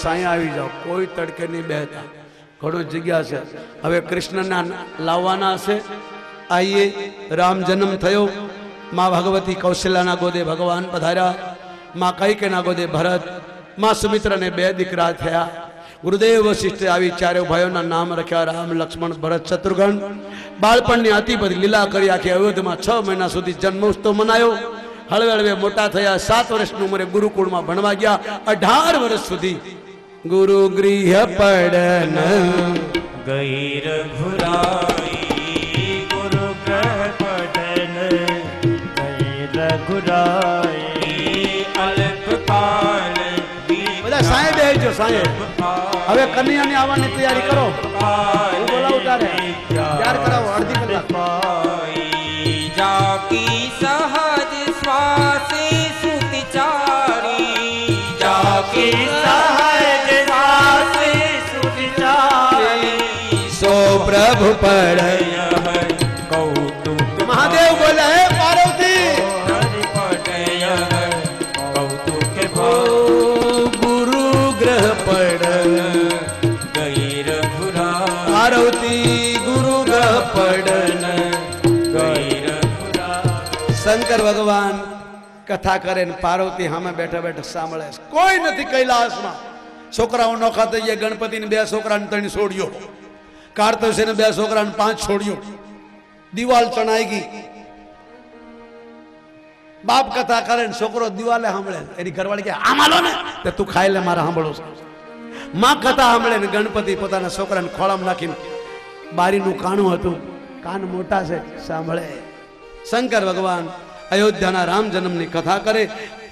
સાંય આવી જાઓ, કોઈ તડકે નહીં બેહતા, ઘણો જગ્યા છે. હવે કૃષ્ણના લાવવાના હશે. આઈએ રામ જન્મ થયો, માં ભગવતી કૌશલ્યાના ગોદે ભગવાન પધાર્યા, માં કૈકેયના ગોદે ભરત, માં સુમિત્રાને 2 દીકરા થયા. ગુરુદેવ વશિષ્ઠે આવી 4 ભાઈઓના નામ રખ્યા, રામ લક્ષ્મણ ભરત શત્રુઘ્ન. બાળપણની અતિ બધી લીલા કરી આખી અયોધ્યામાં 6 મહિના સુધી જન્મોત્સવ મનાયો. હળવે હળવે મોટા થયા, 7 વર્ષની ઉંમરે ગુરુકુળમાં ભણવા ગયા. 18 વર્ષ સુધી ગુરુ ગૃહ પડન ગઈ રઘુરાઈ, ગુરુ ગ્રહ પડન ગઈ રઘુરાઈ. અલ્પકાલ બધા સાંય બેસજો, સાંય. હવે કન્યાની આવવાની તૈયારી કરો. હું બોલાવું ત્યારે ત્યાર કરાવો, અડધી કલાક. જાકી સહજ શ્વાસે સુતિચારી, જાકી સહજ શ્વાસે સુતિચારી. સો પ્રભુ પડ કૌતુક મહાદેવ બોલે, હે પાર્વતી પટય કૌતુક ગુરુ ગ્રહ પડ ગઈ રઘુરા. પાર્વતી ગુરુ ગ્રહ પડન ગઈ રઘુરા. શંકર ભગવાન કથા કરે ને પાર્વતી સામે બેઠા બેઠા સાંભળે. કોઈ નથી કૈલાસમાં. છોકરાઓ નોખા થઈ ગયા. ગણપતિને 2 છોકરાને 3 છોડ્યો, કાર્તવસેને 2 છોકરાને 5 છોડ્યો. દિવાલ ચણાઈ ગઈ. બાપ કથા કરે ને છોકરો દિવાલે સાંભળે. એની ઘરવાળી કે આમ હાલો ને, તે તું ખાઈ લે, મારે સાંભળો છે. માં કથા સાંભળે ને ગણપતિ પોતાના છોકરાને ખોળામાં નાખીને, બારીનું કાણું હતું, કાન મોટા છે, સાંભળે. શંકર ભગવાન અયોધ્યાના રામ જન્મની કથા કરે.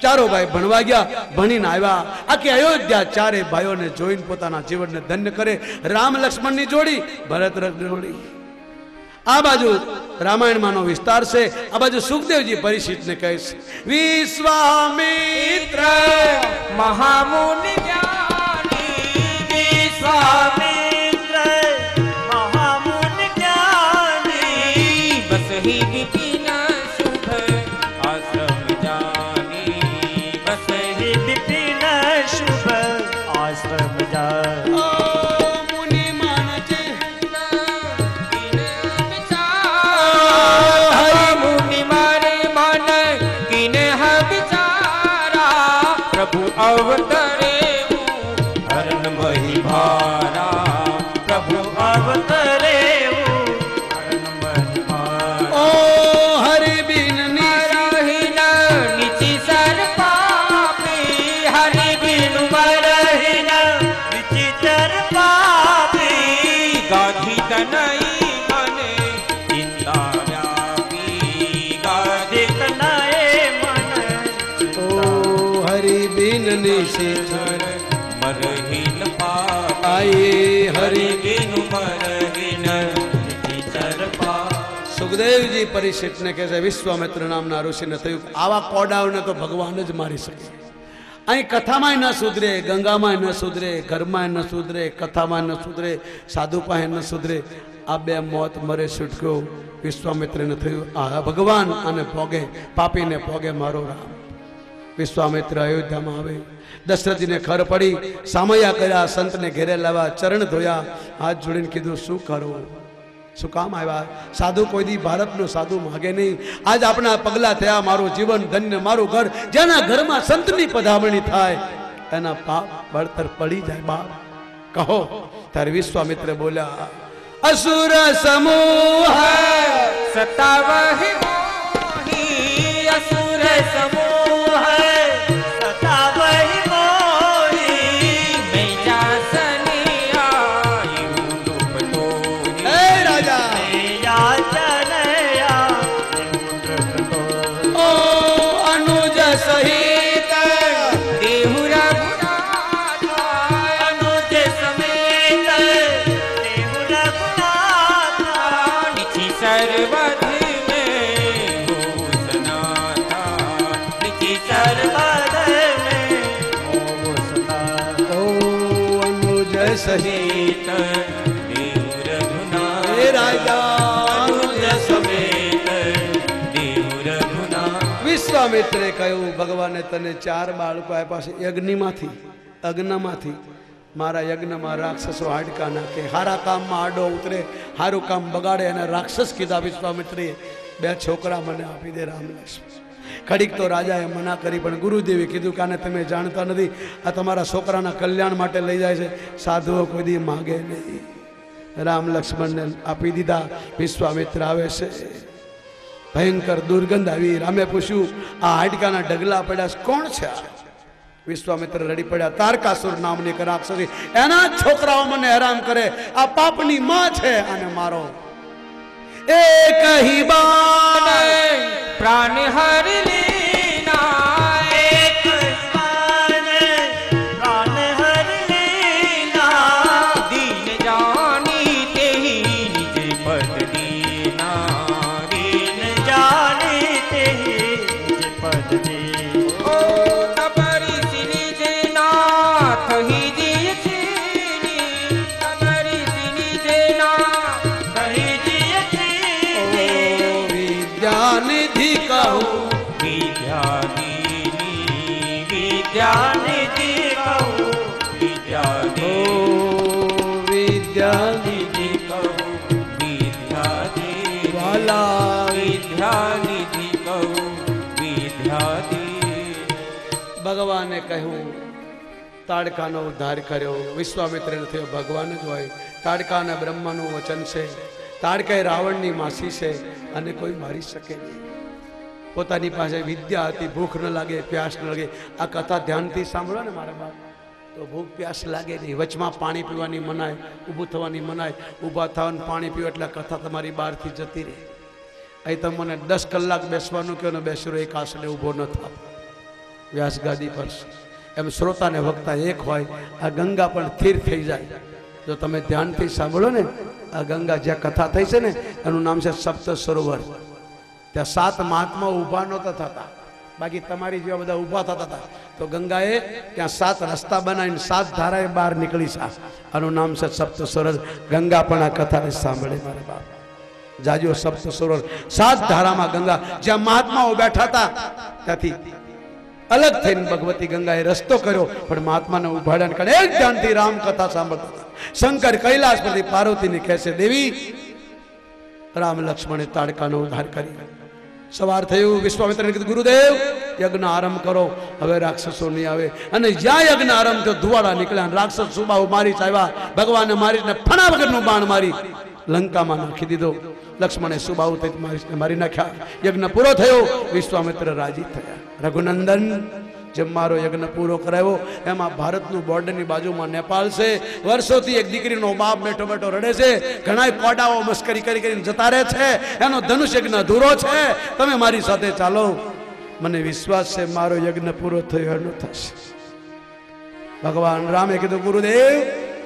4 ભાઈ ભણવા ગયા, ભણીને આવ્યા. આખી અયોધ્યા 4 ભાઈઓને જોઈને પોતાના જીવનને ધન્ય કરે. રામ લક્ષ્મણની જોડી, ભરત જોડી. આ બાજુ રામાયણમાંનો વિસ્તાર છે, આ બાજુ સુખદેવજી પરીક્ષિતને કહે છે, વિશ્વામિત્ર મહામુનિ જ્ઞાની, વિશ્વામિત્ર મહામુનિ જ્ઞાની. બસહી વિપિન શુભ આશ્રમ જાની, બસહી વિપિન શુભ આશ્રમ જાની. અવતરે હરણ મહી ભારા, પ્રભુ અવતરે હરણ મહી ભારા. ઓ હરિ બિન મરહીન નીચી સર પાપી, હરિ બિન મરહીન નીચી સર પાપી. ગાધી તનઈ મને ચિંતા વ્યાપી, ગાધી તનઈ મને. હરિ બિન નિશિચર મરહીન પાપ આયે હરિ બિન મરહીન નિચર પાપ. સુખદેવજી પરીક્ષિતને કહે છે, વિશ્વામિત્ર નામના ઋષિને થયું, આવા કોડાઓને તો ભગવાન જ મારી શકે. અહીં કથામાં ન સુધરે, ગંગામાં ન સુધરે, ઘરમાં ન સુધરે, કથામાં ન સુધરે, સાધુ પાસે ન સુધરે. આ 2 મોત મરે છૂટક્યો. વિશ્વામિત્રને થયું, આ ભગવાન અને ભોગે, પાપીને ભોગે મારો રામ. વિશ્વામિત્ર અયોધ્યામાં આવે. દશરથજીને ખર પડી, સામયા કર્યા, સંતને ઘેરે લાવ્યા, ચરણ ધોયા, હાથ જોડીને કીધું, શું કરવું, શું કામ આવ્યા? સાધુ કોઈ દી ભારતનો સાધુ માગે નહીં. આજ આપણા પગલા થયા, મારું જીવન ધન્ય, મારું ઘર. જેના ઘરમાં સંતની પધામણી થાય એના પાપ બળતર પડી જાય. બાપ કહો. ત્યારે વિશ્વામિત્ર બોલ્યા, અસુર સમૂહ સતાવહી મોહી, અસુર સમૂહ સતાવહી મોહી. મેં જાસની આયુ રૂપ તોરી, હે રાજા ઓ અનુજ સહિત દેહુ રઘુનાથ, અનુજ સમેત દેહુ રઘુનાથ. નિચી સર્વધ મેં ભૂષનાથા, નિચી સર્વધ મેં ભૂષનાથ. ઓ અનુજ સહિત સહિત દેહુ રઘુનાથ, હે રાજા અનુજ સમેત દેહુ રઘુનાથ. વિશ્વામિત્રે કહ્યું, ભગવાને તને 4 બાળકો આપ્યા છે, યજ્ઞમાંથી, અગ્નમાંથી. મારા યજ્ઞમાં રાક્ષસો હાડકા નાખે, હારા કામમાં આડો ઉતરે, હારું કામ બગાડે, અને રાક્ષસ કીધા વિશ્વામિત્રીએ. 2 છોકરા મને આપી દે રામ લક્ષ્મણ. ઘડીક તો રાજાએ મના કરી, પણ ગુરુદેવે કીધું કે આને તમે જાણતા નથી, આ તમારા છોકરાના કલ્યાણ માટે લઈ જાય છે, સાધુઓ કોઈ દી માગે નહીં. રામ લક્ષ્મણને આપી દીધા. વિશ્વામિત્ર આવે છે, ભયંકર દુર્ગંધ આવી. રામે પૂછ્યું આ હાડકાના ઢગલા પડ્યા કોણ છે? વિશ્વામિત્ર રડી પડ્યા. તારકાસુર નામની રાક્ષસી, એના છોકરાઓ મને હેરાન કરે, આ પાપની માં છે, આને મારો. એક હી બાણ પ્રાણ હરી લીના, એક બાણ પ્રાણ હરી લીના, દીન જાની તેહી નિજ પદ દીના, દીન જાની તેહી નિજ પદ દી. ઓ તબરી સિની જેના થહી જી છીની, તબરી સિની જેના થહી જી છીની. વિદ્યાનિધિ કહું, વિદ્યાનિધિ, વિદ્યાનિધિ કહું, વિદ્યાનિધિ, વિદ્યાનિધિ કહું, વિદ્યાનિધિ વાલા, વિદ્યાનિધિ કહું, વિદ્યાનિધિ. ભગવાને કહ્યું, તાડકાનો ઉદ્ધાર કર્યો. વિશ્વામિત્રને થયો ભગવાન જ હોય. તાડકા અને બ્રહ્માનું વચન છે. તાડકાએ રાવણની માસી છે અને કોઈ મારી શકે નહીં. પોતાની પાસે વિદ્યા હતી, ભૂખ ન લાગે, પ્યાસ ન લાગે. આ કથા ધ્યાનથી સાંભળો ને મારા બાપ, તો ભૂખ પ્યાસ લાગે નહીં. વચમાં પાણી પીવાની મનાય, ઊભું થવાની મનાય. ઊભા થવાનું પાણી પીવો એટલે કથા તમારી બહારથી જતી રહે. અહીં તમને 10 કલાક બેસવાનું કહો ને, બેસરો એક આસને ઊભો ન થાવ, વ્યાસ ગાદી પર. એમ શ્રોતાને વક્તા એક હોય. આ ગંગા પણ સ્થિર થઈ જાય જો તમે ધ્યાનથી સાંભળો ને. આ ગંગા જ્યાં કથા થઈ છે ને, એનું નામ છે સપ્ત સરોવર. ત્યાં 7 મહાત્મા ઊભા નહોતા થતા, બાકી તમારી જેવા બધા ઊભા થતા હતા. તો ગંગાએ ત્યાં 7 રસ્તા બનાવીને 7 ધારાએ બહાર નીકળી છે. આનું નામ છે સપ્ત સરોવર. ગંગા પણ આ કથાને સાંભળે મારા બાપ. જાજો સપ્ત સરોવર, 7 ધારામાં ગંગા. જ્યાં મહાત્માઓ બેઠા હતા ત્યાંથી અલગ થઈને ભગવતી ગંગાએ રસ્તો કર્યો, પણ મહાત્માને ઉભાડ્યા કરે એક ધ્યાનથી રામ કથા સાંભળતા હતા. શંકર કૈલાસ પરથી પાર્વતીને કહે છે, દેવી રામ લક્ષ્મણે તાડકાનો ઉદ્ધાર કરી. સવાર થયું, વિશ્વામિત્રને કીધું ગુરુદેવ યજ્ઞ આરંભ કરો, હવે રાક્ષસો નહીં આવે. અને જ્યાં યજ્ઞ આરંભ થયો ધુવાડા નીકળ્યા, રાક્ષસ સુબાહુ મારી આવ્યા. ભગવાને મારીને ફણા વગરનું બાણ મારી લંકામાં નાખી દીધો. લક્ષ્મણે સુબાહુ મારી નાખ્યા. યજ્ઞ પૂરો થયો, વિશ્વામિત્ર રાજી થયા. રઘુનંદન જેમ મારો યજ્ઞ પૂરો કરાવ્યો. એમાં ભારતનું બોર્ડરની બાજુમાં નેપાળ છે. વર્ષોથી એક દીકરીનો બાપ બેઠો બેઠો રડે છે. ઘણા કોડાઓ મસ્કરી કરી કરીને જતા રહે છે. એનો ધનુષ યજ્ઞ અધૂરો છે. તમે મારી સાથે ચાલો, મને વિશ્વાસ છે મારો યજ્ઞ પૂરો થયો એનો થશે. ભગવાન રામે કીધું ગુરુદેવ,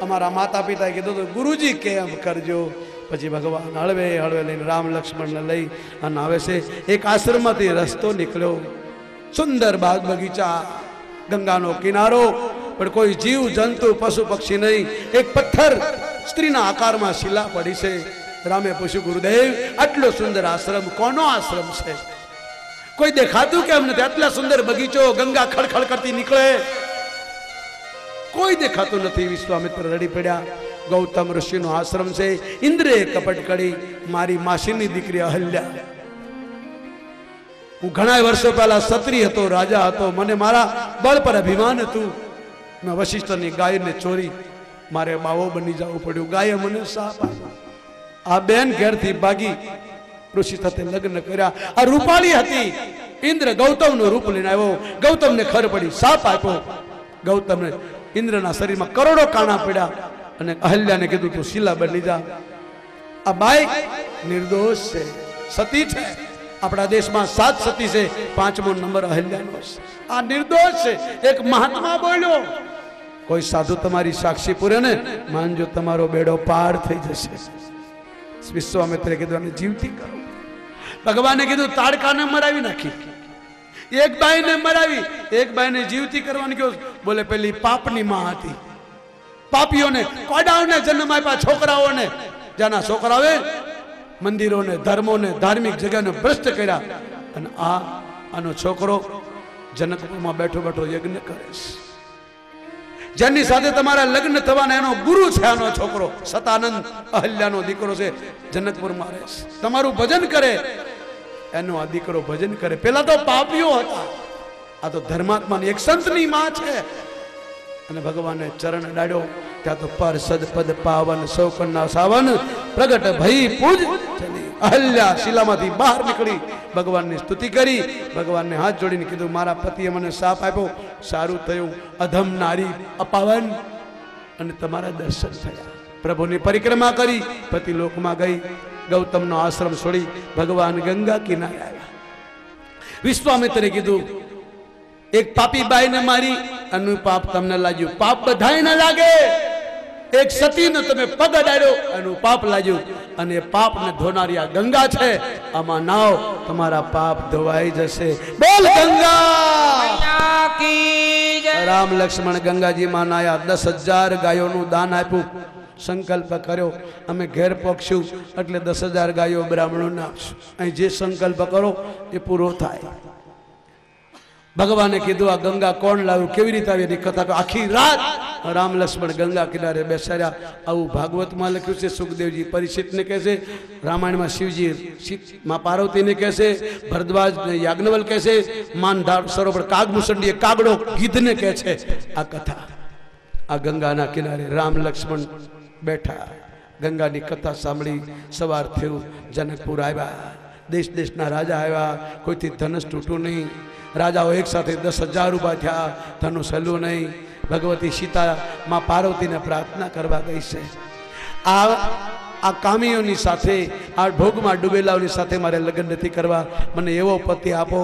અમારા માતા પિતાએ કીધું તો ગુરુજી કેમ કરજો. પછી ભગવાન હળવે હળવે લઈને રામ લક્ષ્મણને લઈ અને આવે છે. એક આશ્રમમાંથી રસ્તો નીકળ્યો, સુંદર બાગ બગીચા, ગંગાનો કિનારો, પણ કોઈ જીવ જંતુ પશુ પક્ષી નહીં. એક પથ્થર સ્ત્રીના આકારમાં શિલા પડી છે. રામે પૂછ્યું ગુરુદેવ આટલો સુંદર આશ્રમ કોનો આશ્રમ છે? કોઈ દેખાતું કેમ નથી? આટલા સુંદર બગીચો, ગંગા ખળખળ કરતી નીકળે, કોઈ દેખાતું નથી. વિશ્વામિત્ર રડી પડ્યા. ગૌતમ ઋષિનો આશ્રમ છે. ઇન્દ્રે કપટ કરી મારી માસીની દીકરી અહલ્યા. હું ઘણા વર્ષો પહેલા ક્ષત્રિય હતો, રાજા હતો, મને મારા બળ પર અભિમાન હતું. મેં વશિષ્ઠની ગાયને ચોરી મારે બાવો બની જવું પડ્યું. ગાયે મને શાપ આપ્યો. આ બેન ઘેરથી ભાગી ઋષિ સાથે લગ્ન કર્યા. આ રૂપાળી હતી. ઇન્દ્ર ગૌતમનું રૂપ લઈને આવ્યો. ગૌતમને ખબર પડી, શાપ આપ્યો. ગૌતમને ઇન્દ્રના શરીરમાં કરોડો કાણા પડ્યા અને અહલ્યાને કીધું તું શિલા બની જા. આ બાઈ નિર્દોષ છે, સતી છે. આપણા દેશમાં 7 સતી છે, 5મો નંબર અહલ્યાનો છે. આ નિર્દોષ છે. એક મહાત્મા બોલ્યો, કોઈ સાધુ તમારી સાક્ષી પૂરે ને માનજો તમારો બેડો પાર થઈ જશે. વિશ્વામિત્રે કીધું અને જીવતી કરો. ભગવાને કીધું તાડકાને મરાવી નાખી, એક બાઈને મરાવી, એક બાઈને જીવતી કરવાની કહ્યું. બોલે પેલી પાપની માં હતી. પાપીઓને કોડાઓને જન્મ આપ્યા, છોકરાઓને. જેના છોકરાઓએ મંદિરોને, ધર્મોને, ધાર્મિક જગ્યાને ભ્રષ્ટ કર્યા. અને આનો છોકરો જનકપુરમાં બેઠો બેઠો યજ્ઞ કરે છે. જેની સાથે તમારા લગ્ન થવાના એનો ગુરુ છે આનો છોકરો સતાનંદ અહલ્યાનો દીકરો છે જનકપુરમાં રહે છે તમારું ભજન કરે એનો આ દીકરો ભજન કરે પેલા તો પાપીઓ હતા આ તો ધર્માત્માની એક સંતની માં છે અને ભગવાને ચરણ અડાડ્યો ત્યાં તો પર સદ પદ પાવન સૌકન્ના સાવન પ્રગટ ભઈ પૂજ ચલી અહલ્યા શિલામાંથી બહાર નીકળી ભગવાનની સ્તુતિ કરી ભગવાનને હાથ જોડીને કીધું મારા પતિએ મને શાપ આપ્યો સારું થયું અધમ નારી અપાવન અને તમારા દર્શન થયા પ્રભુની પરિક્રમા કરી પતિ લોકમાં ગઈ ગૌતમનો આશ્રમ છોડી ભગવાન ગંગા કિનારે આવ્યા વિશ્વામિત્રે કીધું એક પાપી બાઈને મારી એનું પાપ તમને લાગ્યું પાપ બધાય ન લાગે એક સતીનો તમે પગ અડાડ્યો એનું પાપ લાગ્યું અને પાપને ધોનારી આ ગંગા છે આમાં નાવ તમારા પાપ ધોવાઈ જશે બોલ ગંગા રામ લક્ષ્મણ ગંગાજી માં નાયા 10,000 ગાયોનું દાન આપ્યું સંકલ્પ કર્યો અમે ઘેર પહોંચશું એટલે 10,000 ગાયો બ્રાહ્મણોને આપશું અહીં જે સંકલ્પ કરો એ પૂરો થાય ભગવાને કીધું આ ગંગા કોણ લાવ્યું કેવી રીતે આવી એની કથા આખી રાત રામ લક્ષ્મણ ગંગા કિનારે બેસાડ્યા આવું ભાગવતમાં લખ્યું છે સુખદેવજી પરીક્ષિતને કહે છે રામાયણમાં શિવજી માં પાર્વતીને કહે છે ભરદ્વાજ યાજ્ઞવલ કહે છે માનધાર સરોવર કાગમુસંડી કાગડો ગીધને કહે છે આ કથા આ ગંગાના કિનારે રામ લક્ષ્મણ બેઠા ગંગાની કથા સાંભળી સવાર થયું જનકપુર આવ્યા દેશ દેશના રાજા આવ્યા કોઈથી ધનુષ તૂટ્યું નહીં રાજાઓ એક સાથે 10,000 ઉભા થયા ધનુષ હલ્યું નહીં ભગવતી સીતા માં પાર્વતીને પ્રાર્થના કરવા ગઈ છે આ કામીઓની સાથે આ ભોગમાં ડૂબેલાઓની સાથે મારે લગ્ન નથી કરવા મને એવો પતિ આપો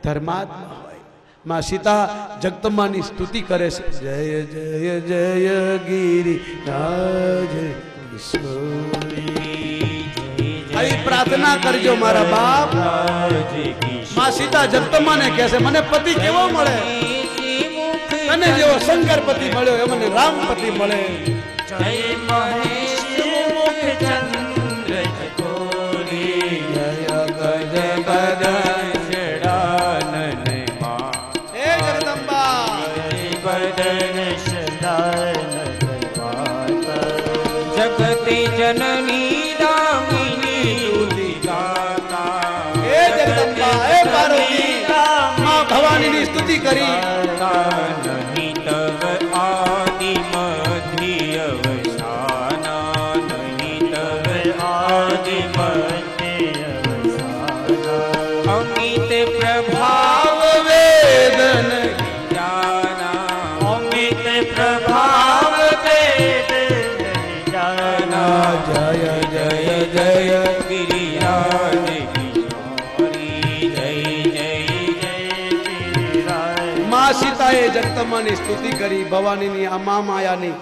ધર્માત્મા હોય માં સીતા જગદંબાની સ્તુતિ કરે છે જય જય જય ગિરિ રાજ આવી પ્રાર્થના કરજો મારા બાપ માં સીતા જગદંબાને કહે છે મને પતિ કેવો મળે તને જેવો શંકર પતિ મળ્યો એ મને રામ પતિ મળે જય મહેશ મુખ ચંદ્ર ચકોરી જય ગજ બદન માં હે જગદંબા બદન સદાન જગતે જનની દામિની દુર્ગાતા હે જગદંબા હે પાર્વતી માં ભવાનીની સ્તુતિ કરી નહીં તવ આદિ મધ્ય અવસાના નહીં તવ આદિ મધ્ય અવસાના અમિત પ્રભાવ વેદન જાના અમિત પ્રભાવ વેદન જાના જય જય જય ગિરિરાજ કિશોરી જય જય માં સીતાએ જગદંબાની સ્તુતિ કરી ભવાનીની આ મા માયાની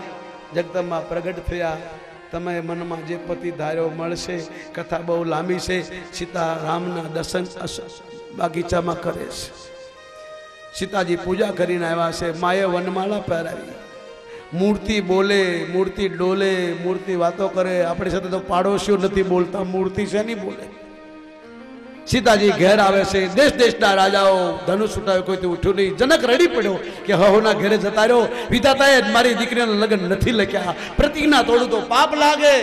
જગદંબા પ્રગટ થયા તમે મનમાં જે પતિ ધાર્યો મળશે કથા બહુ લાંબી છે સીતા રામના દર્શન બાગીચામાં કરે છે સીતાજી પૂજા કરીને આવ્યા છે માએ વનમાળા પહેરાવી મૂર્તિ બોલે મૂર્તિ ડોલે મૂર્તિ વાતો કરે આપણી સાથે તો પાડોશીઓ નથી બોલતા મૂર્તિ છે નહીં બોલે સીતાજી ઘેર આવે છે દેશ દેશના રાજાઓ ધનુષ ઉઠાવે કોઈ ઉઠ્યું નહીં જનક રડી પડ્યો કે હહોના ઘેરે જતા રહ્યો વિધાતાએ મારી દીકરીના લગ્ન નથી લખ્યા પ્રતિજ્ઞા તોડું તો પાપ લાગે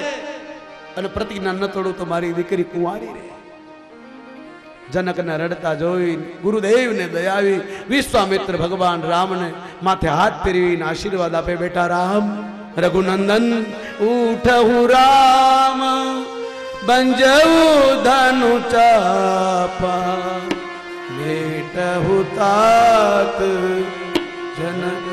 અને પ્રતિજ્ઞા ન તોડું તો મારી દીકરી કુંવારી રહે જનકને રડતા જોઈ ગુરુદેવને દયા આવી વિશ્વામિત્ર ભગવાન રામને માથે હાથ ફેરવીને આશીર્વાદ આપે બેટા રામ રઘુનંદન ઉઠહું રામ બંજવું ધનુ ચાપા બેટહું तात जनक